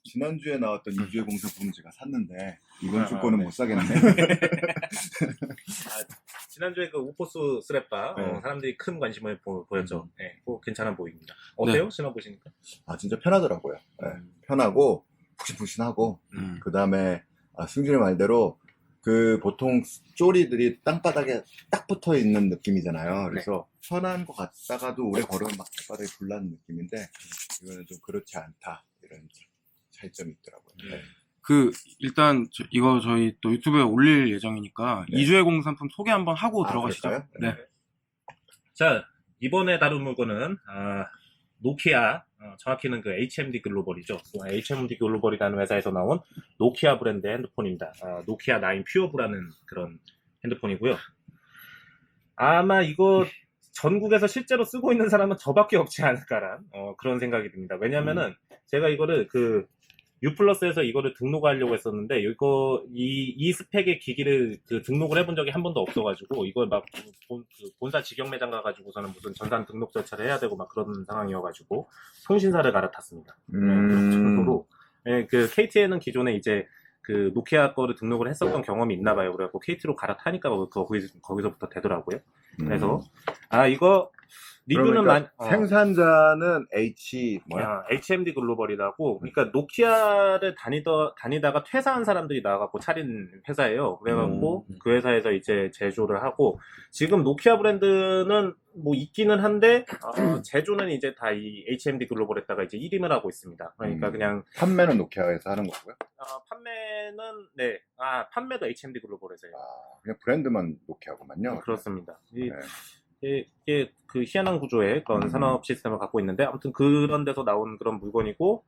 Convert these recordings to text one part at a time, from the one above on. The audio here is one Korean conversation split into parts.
지난주에 나왔던 이주의 공산품은 제가 샀는데 이번 주 아, 거는 네. 못 사겠네. 지난주에 그 우포스 스랩바 네. 사람들이 큰 관심을 보였죠. 네, 뭐 괜찮아 보입니다. 어때요? 네. 신어보시니까? 아 진짜 편하더라고요. 네. 편하고 푹신푹신하고 그 다음에 승준이 말대로 그 보통 쪼리들이 땅바닥에 딱 붙어 있는 느낌이잖아요. 그래서 편한 것 같다가도 오래 걸으면 막 발바닥이 불나는 느낌인데 이거는 좀 그렇지 않다 이런 차이점이 있더라고요. 네. 일단 이거 저희 또 유튜브에 올릴 예정이니까 네. 이주의 공산품 소개 한번 하고 아, 들어가시죠. 그럴까요? 네. 자, 이번에 다룰 물건은 노키아, 정확히는 그 HMD 글로벌이죠. HMD 글로벌이라는 회사에서 나온 노키아 브랜드의 핸드폰입니다. 노키아 9 퓨어브라는 그런 핸드폰이고요. 아마 이거 전국에서 실제로 쓰고 있는 사람은 저밖에 없지 않을까란 그런 생각이 듭니다. 왜냐면은 제가 이거를 그 U+에서 이거를 등록하려고 했었는데 이 스펙의 기기를 그 등록을 해본 적이 한 번도 없어가지고 이걸 막 본사 직영 매장 가가지고서는 무슨 전산 등록 절차를 해야 되고 막 그런 상황이어가지고 통신사를 갈아탔습니다. 그럴 정도로 그 KT에는 기존에 이제 그 노키아 거를 등록을 했었던 경험이 있나 봐요. 그래갖고 KT로 갈아타니까 거기서부터 되더라고요. 그래서 이거 리뷰는 그러니까 생산자는 HMD 글로벌이라고, 그러니까 노키아를 다니다가 퇴사한 사람들이 나와갖고 차린 회사예요. 그래갖고 그 회사에서 이제 제조를 하고, 지금 노키아 브랜드는 뭐 있기는 한데 제조는 이제 다 이 HMD 글로벌에다가 이제 일임을 하고 있습니다. 그러니까 그냥 판매는 노키아에서 하는 거고요. 판매는 판매도 HMD 글로벌에서요. 그냥 브랜드만 노키아구만요. 그렇습니다. 네. 이게 그 희한한 구조의 그런 산업 시스템을 갖고 있는데, 아무튼 그런 데서 나온 그런 물건이고,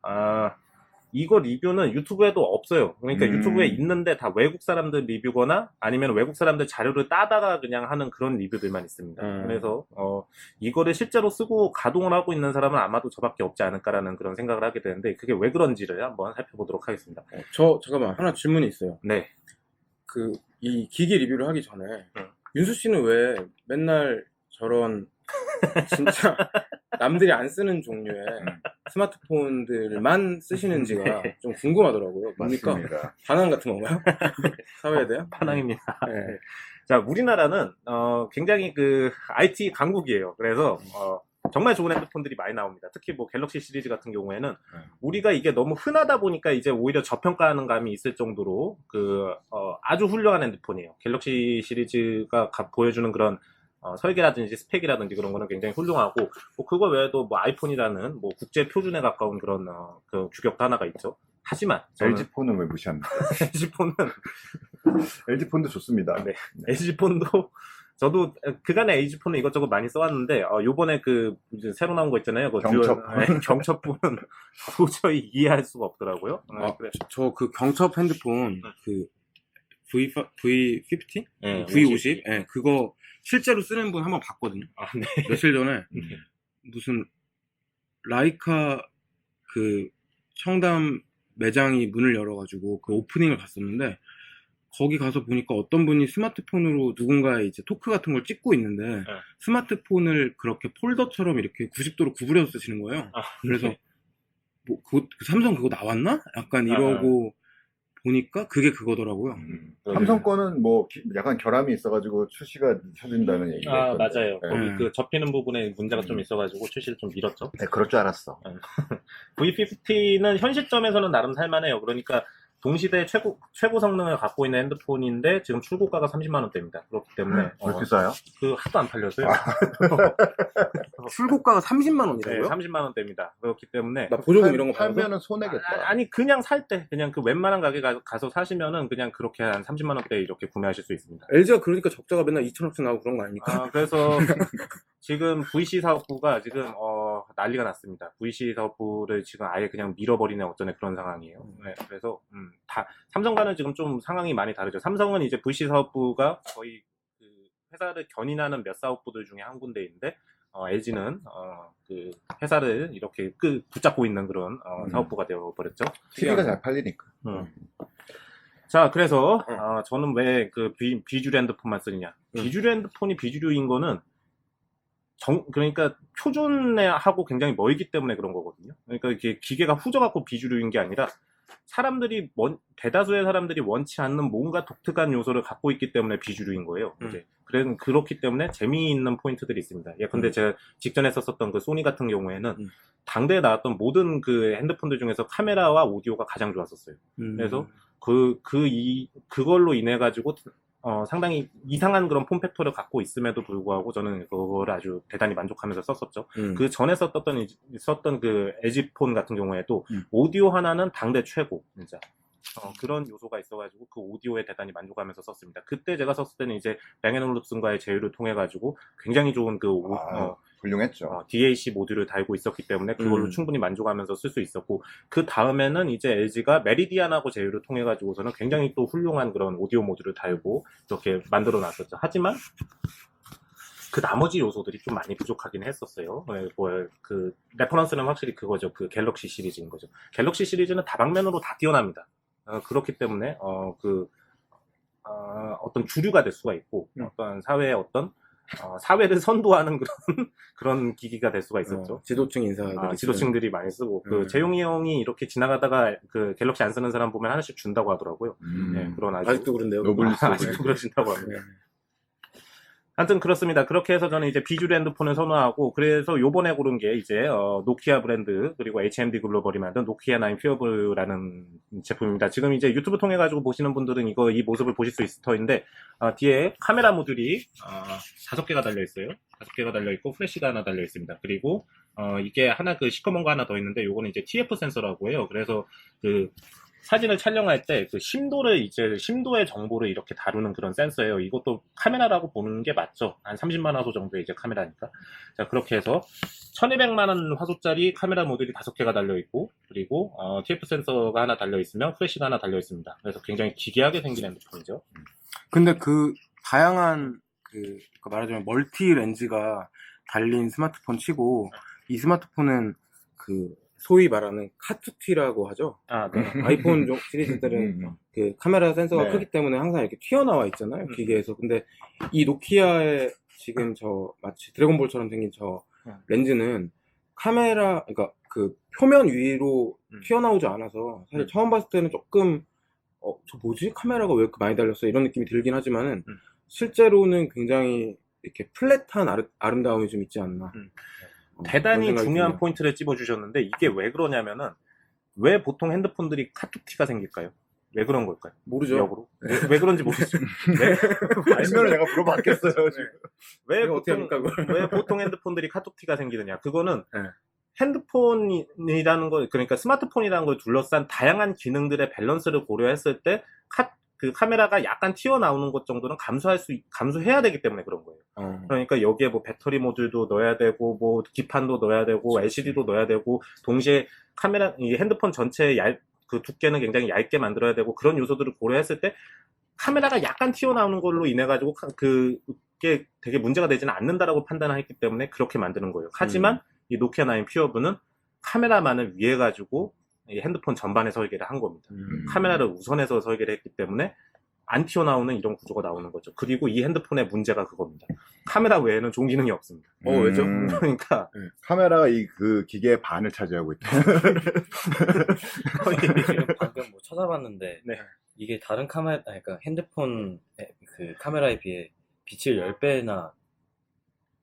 이거 리뷰는 유튜브에도 없어요. 그러니까 유튜브에 있는데 다 외국 사람들 리뷰거나 아니면 외국 사람들 자료를 따다가 그냥 하는 그런 리뷰들만 있습니다. 그래서 이거를 실제로 쓰고 가동을 하고 있는 사람은 아마도 저밖에 없지 않을까라는 그런 생각을 하게 되는데, 그게 왜 그런지를 한번 살펴보도록 하겠습니다. 잠깐만, 하나 질문이 있어요. 네. 이 기기 리뷰를 하기 전에 윤수 씨는 왜 맨날 저런 진짜 남들이 안 쓰는 종류의 스마트폰들만 쓰시는지가 좀 궁금하더라고요. 뭡니까? 맞습니다. 반항 같은 건가요? 사회에 대한? 반항입니다. 네. 자, 우리나라는 굉장히 그 IT 강국이에요. 그래서 정말 좋은 핸드폰들이 많이 나옵니다. 특히 뭐 갤럭시 시리즈 같은 경우에는 우리가 이게 너무 흔하다 보니까 이제 오히려 저평가하는 감이 있을 정도로 아주 훌륭한 핸드폰이에요. 갤럭시 시리즈가 보여주는 그런 설계라든지 스펙이라든지 그런 거는 굉장히 훌륭하고, 뭐 그거 외에도 뭐 아이폰이라는 뭐 국제 표준에 가까운 그런 그 규격도 하나가 있죠. 하지만 LG폰은 왜 무시합니까? LG폰은 LG폰도 좋습니다. 네. LG폰도 저도 그간에 LG폰은 이것저것 많이 써왔는데 요번에 그 이제 새로 나온 거 있잖아요. 그 경첩폰은 도저히 이해할 수가 없더라고요. 저 그 경첩 핸드폰 그 V50? 네, V50? 네, 그거 실제로 쓰는 분 한번 봤거든요. 네. 며칠 전에 무슨 라이카 그 청담 매장이 문을 열어가지고 그 오프닝을 갔었는데, 거기 가서 보니까 어떤 분이 스마트폰으로 누군가의 이제 토크 같은 걸 찍고 있는데 스마트폰을 그렇게 폴더처럼 이렇게 90도로 구부려서 쓰시는 거예요. 그래서 뭐 그 삼성 그거 나왔나? 약간 이러고 보니까 그게 그거더라고요. 삼성 거는 뭐 약간 결함이 있어가지고 출시가 늦춰진다는 얘기가 있던데. 맞아요. 네. 거기 그 접히는 부분에 문제가 좀 있어가지고 출시를 좀 미뤘죠. 네, 그럴 줄 알았어. V50는 현 시점에서는 나름 살만해요. 그러니까 동시대 최고 성능을 갖고 있는 핸드폰인데 지금 출고가가 30만 원대입니다. 그렇기 때문에 왜 이렇게 싸요? 그 하도 안 팔렸어요. 출고가가 30만 원이라고요? 네, 30만 원대입니다. 그렇기 때문에 나 보조금 이런 거 팔면은 손해겠다. 아니 그냥 살 때 그냥 그 웬만한 가게 가서 사시면은 그냥 그렇게 한 30만 원대 이렇게 구매하실 수 있습니다. LG가 그러니까 적자가 맨날 2천억씩 나오고 그런 거 아닙니까? 그래서 지금 VC 사업부가 지금 난리가 났습니다. VC 사업부를 지금 아예 그냥 밀어버리는 어쩌네 그런 상황이에요. 네, 그래서 삼성과는 지금 좀 상황이 많이 다르죠. 삼성은 이제 VC 사업부가 거의 그 회사를 견인하는 몇 사업부들 중에 한 군데인데, LG는 그 회사를 이렇게 붙잡고 있는 그런 사업부가 되어버렸죠. TV가 잘 팔리니까. 자, 그래서 저는 왜 그 비주류 핸드폰만 쓰느냐. 비주류 핸드폰이 비주류인 거는 그러니까 표준하고 굉장히 멀기 때문에 그런 거거든요. 그러니까 이게 기계가 후져갖고 비주류인 게 아니라 대다수의 사람들이 원치 않는 뭔가 독특한 요소를 갖고 있기 때문에 비주류인 거예요. 이제 그렇기 때문에 재미있는 포인트들이 있습니다. 예, 근데 제가 직전에 썼었던 그 소니 같은 경우에는 당대에 나왔던 모든 그 핸드폰들 중에서 카메라와 오디오가 가장 좋았었어요. 그래서 그걸로 인해 가지고 상당히 이상한 그런 폼팩터를 갖고 있음에도 불구하고 저는 그거를 아주 대단히 만족하면서 썼었죠. 그 전에 썼던 그 LG폰 같은 경우에도 오디오 하나는 당대 최고, 진짜. 그런 요소가 있어가지고 그 오디오에 대단히 만족하면서 썼습니다. 그때 제가 썼을 때는 이제 뱅앤올룹슨과의 제휴를 통해가지고 굉장히 좋은 훌륭했죠. DAC 모듈을 달고 있었기 때문에 그걸로 충분히 만족하면서 쓸 수 있었고, 그 다음에는 이제 LG가 메리디안하고 제휴를 통해가지고서는 굉장히 또 훌륭한 그런 오디오 모듈을 달고 이렇게 만들어 놨었죠. 하지만 그 나머지 요소들이 좀 많이 부족하긴 했었어요. 그 레퍼런스는 확실히 그거죠. 그 갤럭시 시리즈인 거죠. 갤럭시 시리즈는 다방면으로 다 뛰어납니다. 그렇기 때문에 어떤 주류가 될 수가 있고 어떤 사회의 사회를 선도하는 그런 기기가 될 수가 있었죠. 지도층 인사들이 지도층들이 많이 쓰고 재용이 형이 이렇게 지나가다가 그 갤럭시 안 쓰는 사람 보면 하나씩 준다고 하더라고요. 네, 그런 아직도 그런데요. 아직도 그러신다고 합니다. 하여튼 그렇습니다. 그렇게 해서 저는 이제 비주류 핸드폰을 선호하고, 그래서 요번에 고른 게 이제 노키아 브랜드 그리고 HMD 글로벌이 만든 노키아 9 퓨어브라는 제품입니다. 지금 이제 유튜브 통해 가지고 보시는 분들은 이 모습을 보실 수 있을 터인데, 뒤에 카메라 모듈이 5개가 달려 있어요. 5개가 달려 있고 플래시가 하나 달려 있습니다. 그리고 이게 하나 그 시커먼 거 하나 더 있는데, 요거는 이제 TF 센서라고 해요. 그래서 그 사진을 촬영할 때 그 심도의 정보를 이렇게 다루는 그런 센서예요. 이것도 카메라라고 보는 게 맞죠. 한 30만 화소 정도의 이제 카메라니까. 자, 그렇게 해서 1200만원 화소짜리 카메라 모듈이 5개가 달려있고, 그리고 TF 센서가 하나 달려있으면 플래시가 하나 달려있습니다. 그래서 굉장히 기괴하게 생긴 핸드폰이죠. 근데 그 다양한 말하자면 멀티 렌즈가 달린 스마트폰 치고, 이 스마트폰은 소위 말하는 카투티라고 하죠. 네. 아이폰 시리즈들은 그 카메라 센서가 네. 크기 때문에 항상 이렇게 튀어나와 있잖아요, 기계에서. 근데 이 노키아의 지금 마치 드래곤볼처럼 생긴 렌즈는 그러니까 그 표면 위로 튀어나오지 않아서 사실 처음 봤을 때는 조금 저 뭐지? 카메라가 왜 이렇게 많이 달렸어? 이런 느낌이 들긴 하지만은 실제로는 굉장히 이렇게 플랫한 아름다움이 좀 있지 않나. 대단히 그런 생각이 중요한 드네요. 포인트를 찝어주셨는데, 이게 왜 그러냐면은, 왜 보통 핸드폰들이 카툭티가 생길까요? 왜 그런 걸까요? 모르죠. 역으로. 왜 그런지 모르겠어요. 알면 내가 물어봤겠어요. 지금. 왜 어떻게 합니까, 그걸? 왜 보통 핸드폰들이 카툭티가 생기느냐? 그거는 네. 핸드폰이라는 거, 그러니까 스마트폰이라는 걸 둘러싼 다양한 기능들의 밸런스를 고려했을 때 그 카메라가 약간 튀어나오는 것 정도는 감수해야 되기 때문에 그런 거예요. 그러니까 여기에 뭐 배터리 모듈도 넣어야 되고, 뭐 기판도 넣어야 되고, LCD도 넣어야 되고, 동시에 이 핸드폰 전체의 그 두께는 굉장히 얇게 만들어야 되고, 그런 요소들을 고려했을 때 카메라가 약간 튀어나오는 걸로 인해 가지고 그게 되게 문제가 되지는 않는다라고 판단했기 때문에 그렇게 만드는 거예요. 하지만 이 노키아 9 퓨어브는 카메라만을 위해 가지고 이 핸드폰 전반에 설계를 한 겁니다. 카메라를 우선해서 설계를 했기 때문에 안 튀어나오는 이런 구조가 나오는 거죠. 그리고 이 핸드폰의 문제가 그겁니다. 카메라 외에는 좋은 기능이 없습니다. 왜죠? 그러니까 카메라가 그 기계의 반을 차지하고 있다. 지금 방금 뭐 찾아봤는데 네. 이게 다른 그러니까 핸드폰 그 카메라에 비해 빛을 10배나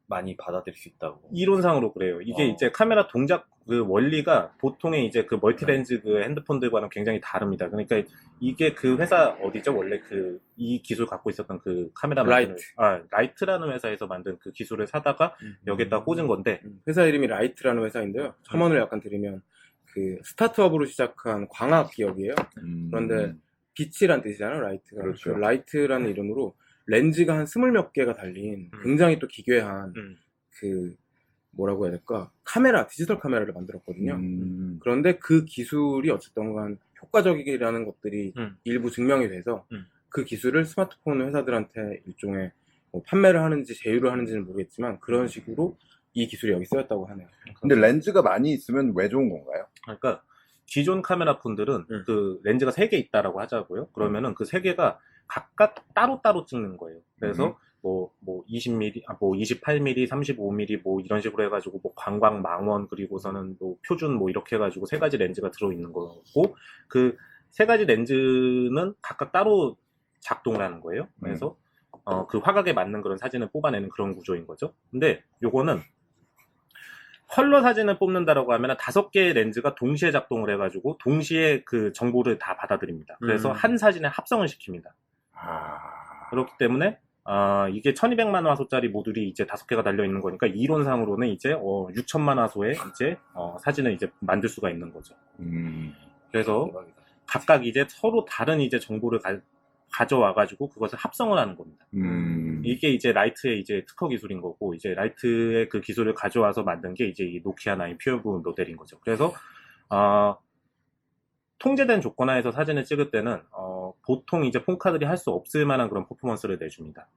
많이 받아들일 수 있다고. 이론상으로 그래요. 이게 이제 카메라 동작 그 원리가 보통의 이제 그 멀티렌즈 그 핸드폰들과는 굉장히 다릅니다. 그러니까 이게 그 회사 어디죠? 원래 이 기술 갖고 있었던 그 카메라 라이트라는 회사에서 만든 그 기술을 사다가 여기에다 꽂은 건데, 회사 이름이 라이트라는 회사인데요. 첨언을 약간 드리면 그 스타트업으로 시작한 광학 기업이에요. 그런데 빛이란 뜻이잖아요, 라이트가. 그렇죠. 그 라이트라는 이름으로 렌즈가 한 20몇 개가 달린 굉장히 또 기괴한 뭐라고 해야 될까? 디지털 카메라를 만들었거든요. 그런데 그 기술이 어쨌든 간 효과적이라는 것들이 일부 증명이 돼서 그 기술을 스마트폰 회사들한테 일종의 뭐 판매를 하는지 제휴를 하는지는 모르겠지만 그런 식으로 이 기술이 여기 쓰였다고 하네요. 근데 렌즈가 많이 있으면 왜 좋은 건가요? 그러니까 기존 카메라 폰들은 그 렌즈가 3개 있다라고 하자고요. 그러면은 그 3개가 각각 따로따로 찍는 거예요. 그래서 뭐 20mm, 뭐 28mm, 35mm 뭐 이런 식으로 해가지고 뭐 광광, 망원 그리고서는 뭐 표준 뭐 이렇게 해가지고 세 가지 렌즈가 들어있는 거고 그 세 가지 렌즈는 각각 따로 작동을 하는 거예요. 그래서 그 화각에 맞는 그런 사진을 뽑아내는 그런 구조인 거죠. 근데 요거는 컬러 사진을 뽑는다라고 하면 5개의 렌즈가 동시에 작동을 해가지고 동시에 그 정보를 다 받아들입니다. 그래서 한 사진에 합성을 시킵니다. 그렇기 때문에 이게 1200만 화소짜리 모듈이 이제 5개가 달려 있는 거니까 이론상으로는 이제 6천만 화소의 이제 사진을 이제 만들 수가 있는 거죠. 그래서 대박이다. 각각 이제 서로 다른 이제 정보를 가져와가지고 그것을 합성을 하는 겁니다. 이게 이제 라이트의 이제 특허 기술인 거고, 이제 라이트의 그 기술을 가져와서 만든 게 이제 이 노키아 9 퓨어브 모델인 거죠. 그래서, 통제된 조건 하에서 사진을 찍을 때는, 보통 이제 폰카들이 할 수 없을 만한 그런 퍼포먼스를 내줍니다.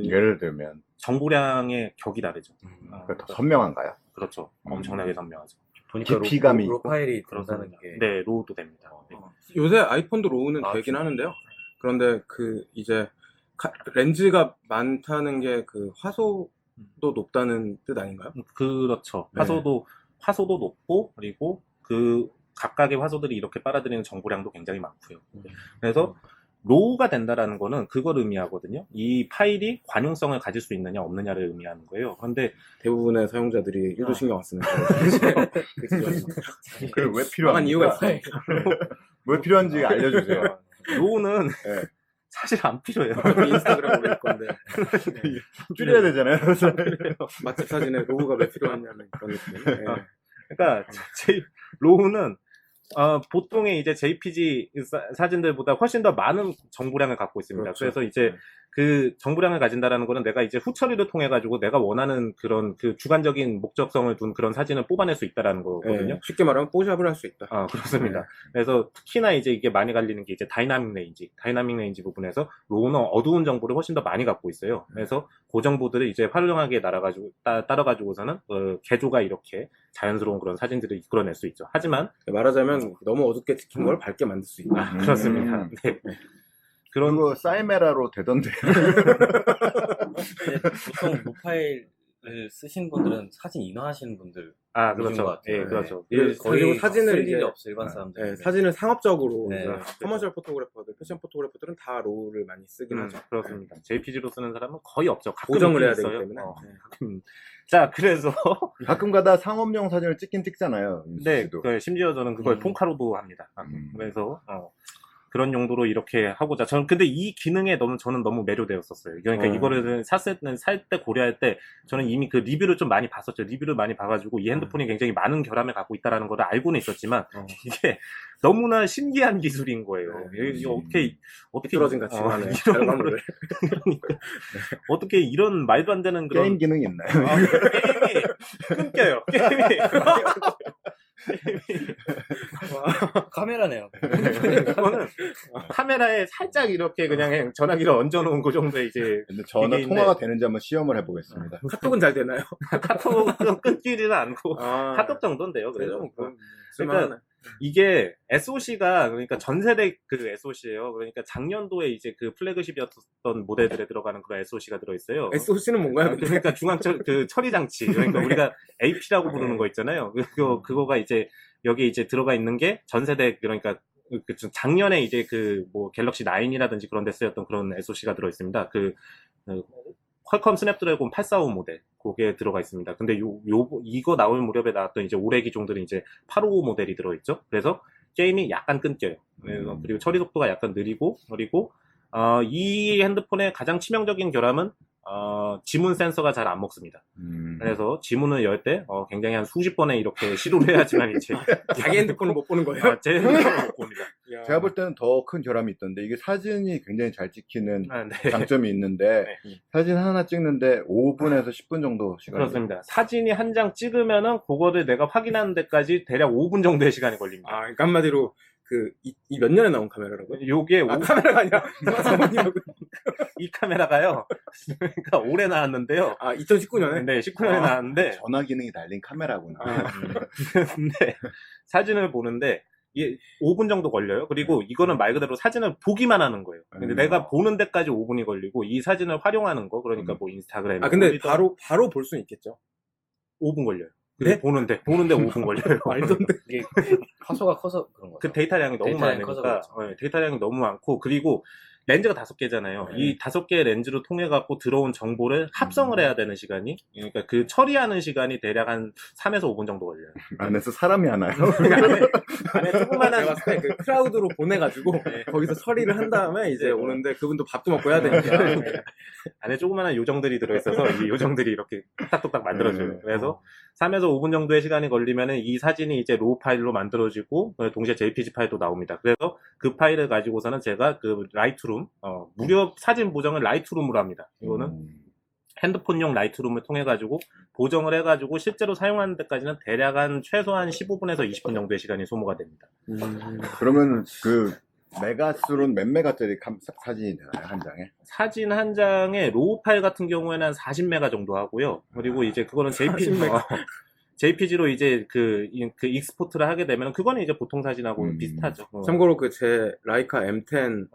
예를 들면 정보량의 격이 다르죠. 그러니까 더 선명한가요? 그렇죠. 엄청나게 선명하죠. 보니까 깊이감이 로 있고. 파일이 그런다는 게 네, 로우도 됩니다. 네. 요새 아이폰도 로우는 아, 되긴 진짜? 하는데요. 그런데 그 이제 렌즈가 많다는 게 그 화소도 높다는 뜻 아닌가요? 그렇죠. 네. 화소도 높고, 그리고 그 각각의 화소들이 이렇게 빨아들이는 정보량도 굉장히 많고요. 그래서 로우가 된다라는 거는 그걸 의미하거든요. 이 파일이 관용성을 가질 수 있느냐 없느냐를 의미하는 거예요. 그런데 대부분의 사용자들이 유도 신경 안 쓰는 그게 왜 필요한 이유가 필요합니까? 있어요. 왜 필요한지 알려주세요. 로우는 네. 사실 안 필요해요. 인스타그램 올릴 건데 줄여야 되잖아요. 맛집 사진에 로고가 왜 필요하냐는 그런 느낌. 네. 그러니까 로우는 보통의 이제 JPG 사진들보다 훨씬 더 많은 정보량을 갖고 있습니다. 그렇죠. 그래서 이제 그 정보량을 가진다라는 거는 내가 이제 후처리를 통해 가지고 내가 원하는 그런 그 주관적인 목적성을 둔 그런 사진을 뽑아낼 수 있다라는 거거든요. 네. 쉽게 말하면 뽀샵을 할 수 있다. 그렇습니다. 네. 그래서 특히나 이제 이게 많이 갈리는 게 이제 다이나믹 레인지 부분에서 로우는 어두운 정보를 훨씬 더 많이 갖고 있어요. 그래서 그 정보들을 이제 활용하게 따라가지고서는 개조가 이렇게 자연스러운 그런 사진들을 이끌어낼 수 있죠. 하지만 말하자면 너무 어둡게 찍힌 걸 밝게 만들 수 있다. 그렇습니다. 네. 그런 거 사이메라로 되던데. 근데 보통 모파일을 쓰신 분들은 사진 인화하시는 분들 그렇죠. 위주인 것 같아요. 예, 그렇죠. 네. 거의 그리고 사진을 쓸 이제- 일이 없어 일반 사람들. 네, 사진을 상업적으로 네. 이제 커머셜 포토그래퍼들, 패션 포토그래퍼들은 다 로우를 많이 쓰긴 하죠. 그렇습니다. JPG로 쓰는 사람은 거의 없죠. 가끔 보정을 있긴 해야 되기 있어요. 때문에. 가끔. 자, 그래서 가끔가다 상업용 사진을 찍긴 찍잖아요. 네, 윤수 씨도. 심지어 저는 그걸 폰카로도 합니다. 그래서 그런 용도로 이렇게 하고자. 근데 이 기능에 저는 너무 매료되었었어요. 그러니까 이거를 살 때 고려할 때 저는 이미 그 리뷰를 좀 많이 봤었죠. 리뷰를 많이 봐가지고 이 핸드폰이 굉장히 많은 결함을 갖고 있다는 걸 알고는 있었지만 이게 너무나 신기한 기술인 거예요. 이게 어떻게 삐뚤어진 가치관에 이런 결과물을. 거를 그러니까 어떻게 이런 말도 안 되는 그런 게임 기능이 있나요? 게임이 끊겨요. 게임이 카메라네요. 그거는 카메라에 살짝 이렇게 그냥 전화기를 얹어놓은 그 정도의 이제 근데 전화 이게 통화가 되는지 한번 시험을 해보겠습니다. 카톡은 잘 되나요? 카톡은 끊기지는 않고 아, 카톡 정도인데요. 그래요? 그래서 그럼 그러니까 쓸만하네. 이게 SOC가 그러니까 전 세대 그 SOC예요. 그러니까 작년도에 이제 그 플래그십이었던 모델들에 들어가는 그런 SOC가 들어있어요. SOC는 뭔가요? 그러니까 중앙 처리 장치. 그러니까 우리가 AP라고 부르는 거 있잖아요. 그거가 이제 여기 이제 들어가 있는 게 전 세대 그러니까 작년에 이제 그 뭐 갤럭시 9이라든지 그런 데 쓰였던 그런 SOC가 들어있습니다. 퀄컴 스냅드래곤 845 모델 그게 들어가 있습니다. 근데 이거 나올 무렵에 나왔던 이제 올해 기종들은 이제 855 모델이 들어있죠. 그래서 게임이 약간 끊겨요. 그리고 처리 속도가 약간 느리고 그리고 이 핸드폰의 가장 치명적인 결함은 지문 센서가 잘 안 먹습니다. 그래서 지문을 열 때 굉장히 한 수십 번에 이렇게 시도를 해야지만 이제 자기 핸드폰을 못 보는 거예요? 제 핸드폰을 못 봅니다. 제가 볼 때는 더 큰 결함이 있던데 이게 사진이 굉장히 잘 찍히는 네. 장점이 있는데 네. 사진 하나 찍는데 5분에서 10분 정도 시간이 그렇습니다. 사진이 한 장 찍으면은 그거를 내가 확인하는 데까지 대략 5분 정도의 시간이 걸립니다. 그러니까 한마디로 이 몇 년에 나온 카메라라고요? 요게 카메라가 아니라 사모님하고 이 카메라가요. 그러니까 올해 나왔는데요. 2019년에? 네, 19년에 나왔는데 전화 기능이 달린 카메라구나. 근데 사진을 보는데 5분 정도 걸려요. 그리고 이거는 말 그대로 사진을 보기만 하는 거예요. 근데 내가 보는 데까지 5분이 걸리고 이 사진을 활용하는 거, 그러니까 뭐 인스타그램에 아 근데 올리던 바로 볼 수는 있겠죠. 5분 걸려요. 네? 보는데 5분 걸려요. 말도 안 돼. 이게 화소가 커서 그런 거죠. 그 데이터량이 너무 데이터량이 커서 많으니까 그렇죠. 데이터량이 너무 많고 그리고 렌즈가 5개잖아요. 네. 이 5개의 렌즈로 통해 갖고 들어온 정보를 합성을 해야 되는 시간이 그러니까 그 처리하는 시간이 대략 한 3에서 5분 정도 걸려요. 안에서 사람이 하나요? 안에 조그만한 제가 봤을 때 그 크라우드로 보내가지고 거기서 처리를 한 다음에 이제 오는데 그분도 밥도 먹고 해야 되니까. 안에 조그만한 요정들이 들어있어서 이 요정들이 이렇게 뚝딱뚝딱 만들어줘요. 그래서 어. 3에서 5분 정도의 시간이 걸리면은 이 사진이 이제 로우 파일로 만들어지고 동시에 JPG 파일도 나옵니다. 그래서 그 파일을 가지고서는 제가 그 라이트룸 무료 사진 보정을 라이트룸으로 합니다. 이거는 핸드폰용 라이트룸을 통해 가지고 보정을 해 가지고 실제로 사용하는 데까지는 대략 한 최소한 15분에서 20분 정도의 시간이 소모가 됩니다. 그러면 그 메가수로는 몇 메가짜리 사진이 되나요, 한 장에? 사진 한 장에 로우 파일 같은 경우에는 한 40메가 정도 하고요. 그리고 이제 그거는 JPG로 이제 그 익스포트를 하게 되면 그거는 이제 보통 사진하고 비슷하죠. 참고로 그 제 라이카 M10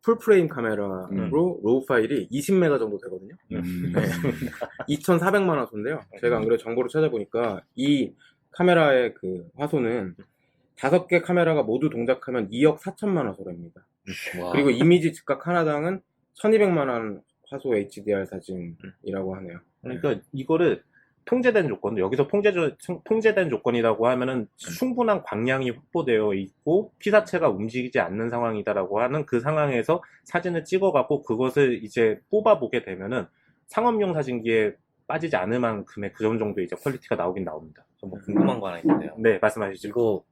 풀프레임 카메라로 로우 파일이 20메가 정도 되거든요. 2,400만 화소인데요. 제가 안 그래도 정보를 찾아보니까 이 카메라의 그 화소는 5개 카메라가 모두 동작하면 2억 4천만 화소랍니다. 와. 그리고 이미지 즉각 하나당은 1200만 원 화소 HDR 사진이라고 하네요. 그러니까 이거를 통제된 조건, 여기서 통제된 조건이라고 하면은 충분한 광량이 확보되어 있고 피사체가 움직이지 않는 상황이다라고 하는 그 상황에서 사진을 찍어갖고 그것을 이제 뽑아보게 되면은 상업용 사진기에 빠지지 않을 만큼의 그런 정도의 이제 퀄리티가 나오긴 나옵니다. 뭐 궁금한 거 하나 있는데요. 네, 말씀하시죠. 이거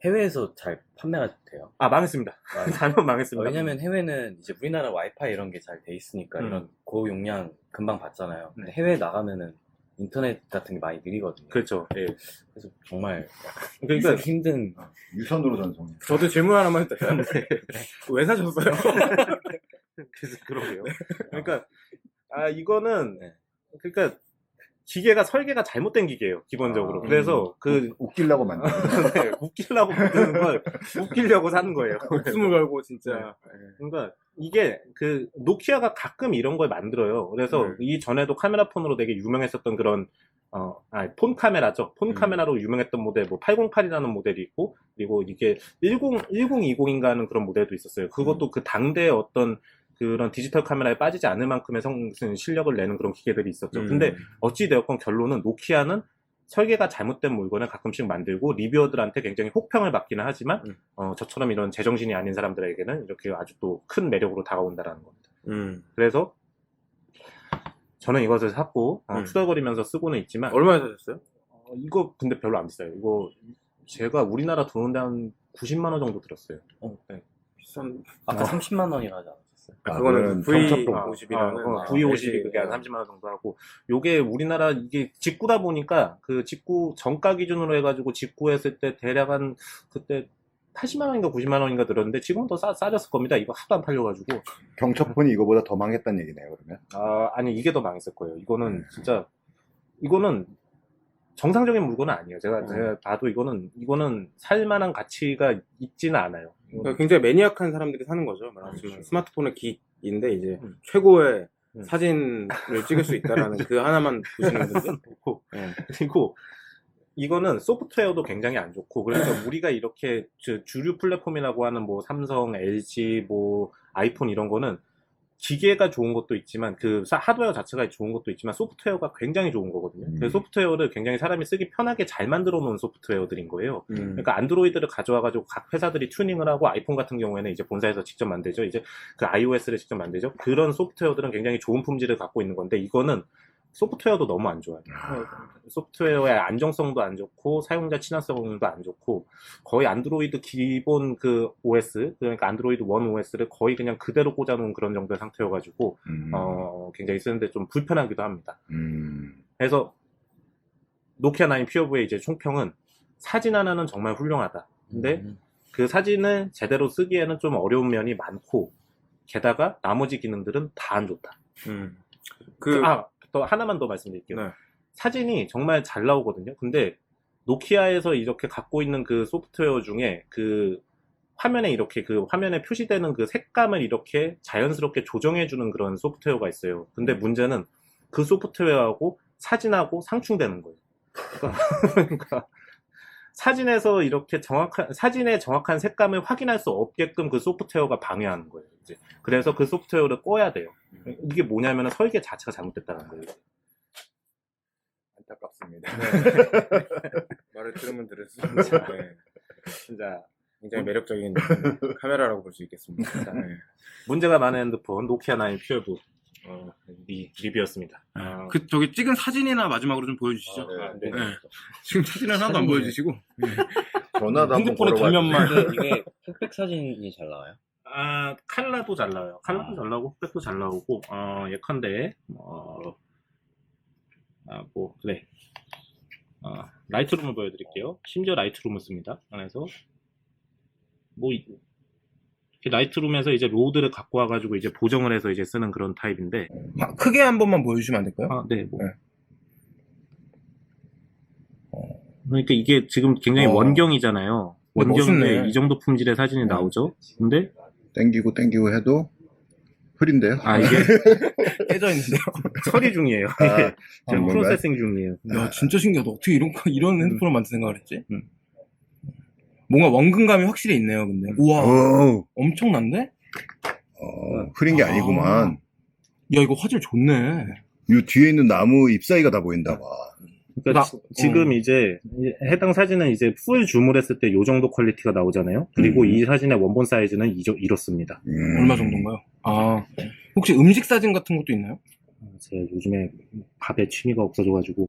해외에서 잘 판매가 돼요? 망했습니다. 단연 망했습니다. 왜냐면 해외는 이제 우리나라 와이파이 이런 게 잘 돼 있으니까 이런 고용량 금방 받잖아요. 근데 해외 나가면은 인터넷 같은 게 많이 느리거든요. 그렇죠. 예. 그래서 정말 그러니까 힘든. 유선으로 전송. 저도 질문 하나만 해도 돼요? 왜 사셨어요? 그래서 그러게요. 그러니까 이거는 네. 그러니까 기계가 설계가 잘못된 기계예요, 기본적으로. 그래서 웃기려고 만든. 네, 웃기려고 만드는 걸 웃기려고 사는 거예요. 목숨을 걸고 진짜. 그러니까 이게 그 노키아가 가끔 이런 걸 만들어요. 그래서 이 전에도 카메라 폰으로 되게 유명했었던 그런 폰 카메라죠. 폰 카메라로 유명했던 모델 뭐 808이라는 모델이 있고 그리고 이게 1020인가 하는 그런 모델도 있었어요. 그것도 그 당대의 어떤 그런 디지털 카메라에 빠지지 않을 만큼의 실력을 내는 그런 기계들이 있었죠. 근데 어찌되었건 결론은 노키아는 설계가 잘못된 물건을 가끔씩 만들고 리뷰어들한테 굉장히 혹평을 받기는 하지만 저처럼 이런 제정신이 아닌 사람들에게는 이렇게 아주 또 큰 매력으로 다가온다라는 겁니다. 그래서 저는 이것을 샀고 투덜거리면서 쓰고는 있지만 얼마에 사셨어요? 이거 근데 별로 안 비싸요. 이거 제가 우리나라 들어오는데 한 90만 원 정도 들었어요. 네. 비싼. 아까 30만 원이라 하지 않았어요? 그거는 V50이라는 V50이 그게 한 30만 원 정도 하고 요게 우리나라 이게 직구다 보니까 그 직구 정가 기준으로 해가지고 직구했을 때 대략 한 그때 80만 원인가 90만 원인가 들었는데 지금은 더 싸졌을 겁니다. 이거 하도 안 팔려가지고 경첩폰이 이거보다 더 망했다는 얘기네요, 그러면. 아니 이게 더 망했을 거예요. 이거는 진짜 이거는 정상적인 물건은 아니에요. 제가 봐도 이거는 살만한 가치가 있지는 않아요. 그러니까 굉장히 매니악한 사람들이 사는 거죠. 말하자면 스마트폰의 기인데 이제 최고의 사진을 찍을 수 있다라는 그 하나만 보시는 분들. 그리고 이거는 소프트웨어도 굉장히 안 좋고 그러니까 우리가 이렇게 주류 플랫폼이라고 하는 뭐 삼성, LG, 뭐 아이폰 이런 거는 기계가 좋은 것도 있지만 그 하드웨어 자체가 좋은 것도 있지만 소프트웨어가 굉장히 좋은 거거든요. 그 소프트웨어를 굉장히 사람이 쓰기 편하게 잘 만들어 놓은 소프트웨어들인 거예요. 그러니까 안드로이드를 가져와가지고 각 회사들이 튜닝을 하고 아이폰 같은 경우에는 이제 본사에서 직접 만들죠. 이제 그 iOS를 직접 만들죠. 그런 소프트웨어들은 굉장히 좋은 품질을 갖고 있는 건데 이거는 소프트웨어도 너무 안 좋아요. 소프트웨어의 안정성도 안 좋고 사용자 친화성도 안 좋고 거의 안드로이드 기본 그 OS 그러니까 안드로이드 원 OS를 거의 그냥 그대로 꽂아놓은 그런 정도의 상태여가지고 굉장히 쓰는데 좀 불편하기도 합니다. 그래서 노키아 9 퓨어브의 이제 총평은 사진 하나는 정말 훌륭하다. 근데 그 사진을 제대로 쓰기에는 좀 어려운 면이 많고 게다가 나머지 기능들은 다 안 좋다. 또 하나만 더 말씀드릴게요. 네. 사진이 정말 잘 나오거든요. 근데 노키아에서 이렇게 갖고 있는 그 소프트웨어 중에 그 화면에 이렇게 그 화면에 표시되는 그 색감을 이렇게 자연스럽게 조정해주는 그런 소프트웨어가 있어요. 근데 문제는 그 소프트웨어하고 사진하고 상충되는 거예요. 그러니까 사진에서 이렇게 사진의 정확한 색감을 확인할 수 없게끔 그 소프트웨어가 방해하는 거예요. 이제. 그래서 그 소프트웨어를 꺼야 돼요. 이게 뭐냐면 설계 자체가 잘못됐다는 거예요. 안타깝습니다. 말을 들으면 들을수록 네, 진짜 굉장히 매력적인 카메라라고 볼 수 있겠습니다. 네. 문제가 많은 핸드폰 노키아 9 퓨어북 리뷰였습니다. 저기 찍은 사진이나 마지막으로 좀 보여주시죠. 네. 네. 지금 사진은 하나도 안 보여주시고 전화도 한번 핸드폰의 걸어봐야 뒷면만 근데 이게 흑백 사진이 잘 나와요? 칼라도 잘 나와요. 칼라도 잘 나오고 흑백도 잘 나오고 예컨대 그래. 라이트룸을 보여드릴게요. 심지어 라이트룸을 씁니다. 그래서 라이트룸에서 이제 로드를 갖고 와가지고 이제 보정을 해서 이제 쓰는 그런 타입인데. 크게 한 번만 보여주시면 안 될까요? 네. 네. 그러니까 이게 지금 굉장히 원경이잖아요. 원경인데 멋있네. 이 정도 품질의 사진이 나오죠. 근데 땡기고 해도 흐린데요? 이게 깨져 있는데요. 처리 중이에요. 지금 뭔가요? 프로세싱 중이에요. 야, 진짜 신기하다. 어떻게 이런 핸드폰을 만들 생각을 했지? 뭔가 원근감이 확실히 있네요, 근데. 우와, 오, 엄청난데? 흐린 게 아니구만. 야, 이거 화질 좋네. 이 뒤에 있는 나무 잎사이가 다 보인다 봐. 그러니까 지금 이제 해당 사진은 이제 풀 줌을 했을 때 이 정도 퀄리티가 나오잖아요. 그리고 이 사진의 원본 사이즈는 이렇습니다. 얼마 정도인가요? 혹시 음식 사진 같은 것도 있나요? 제가 요즘에 밥에 취미가 없어져가지고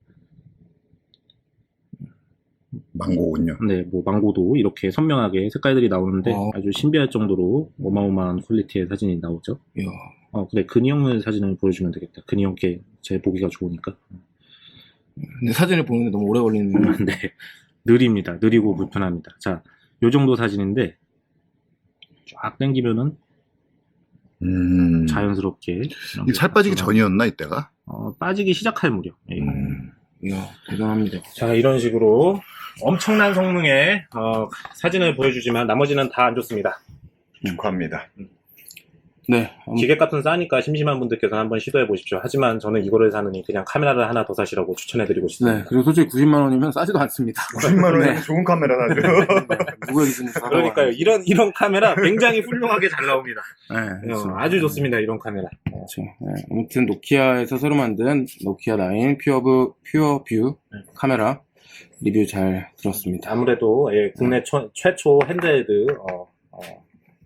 망고군요. 네, 뭐 망고도 이렇게 선명하게 색깔들이 나오는데 아주 신비할 정도로 어마어마한 퀄리티의 사진이 나오죠. 이야. 그래, 근이 형의 사진을 보여주면 되겠다. 근이 형께 제 보기가 좋으니까. 근데 사진을 보는데 너무 오래 걸리는. 네, 느립니다. 느리고 불편합니다. 자, 요 정도 사진인데 쫙 당기면은 자연스럽게 이 살 빠지기 전이었나 이때가? 빠지기 시작할 무렵. 예. 이야, 대단합니다. 자, 이런 식으로 엄청난 성능의 사진을 보여주지만 나머지는 다 안 좋습니다. 축하합니다. 네. 기계값은 싸니까 심심한 분들께서는 한번 시도해 보십시오. 하지만 저는 이거를 사느니 그냥 카메라를 하나 더 사시라고 추천해드리고 싶습니다. 네. 그리고 솔직히 90만 원이면 싸지도 않습니다. 90만 원이 네. 좋은 카메라 나죠. 누가 기준에 싸? 그러니까요. 이런 카메라 굉장히 훌륭하게 잘 나옵니다. 네. 아주 좋습니다. 이런 카메라. 그렇죠. 네. 아무튼 노키아에서 새로 만든 노키아 9 퓨어뷰 카메라 리뷰 잘 들었습니다. 아무래도 국내 최초 핸드헬드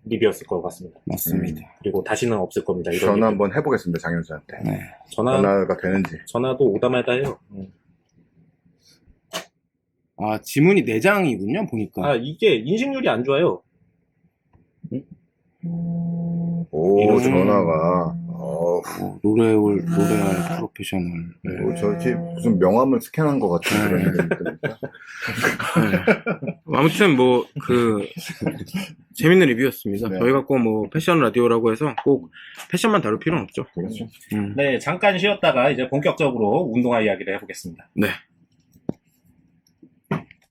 리뷰였을 것 같습니다. 맞습니다. 그리고 다시는 없을 겁니다. 이런 전화 리뷰. 한번 해보겠습니다, 장현수한테. 네. 전화가 되는지. 전화도 오다말다 해요. 지문이 4장이군요, 보니까. 이게 인식률이 안 좋아요. 오, 전화가. 로레알 프로페셔널. 네. 저렇게 무슨 명함을 스캔한 것 같은 그런 느낌이 듭니다. 아무튼 재밌는 리뷰였습니다. 네. 저희가 꼭 패션 라디오라고 해서 꼭 패션만 다룰 필요는 없죠. 그렇죠. 네, 잠깐 쉬었다가 이제 본격적으로 운동화 이야기를 해보겠습니다. 네.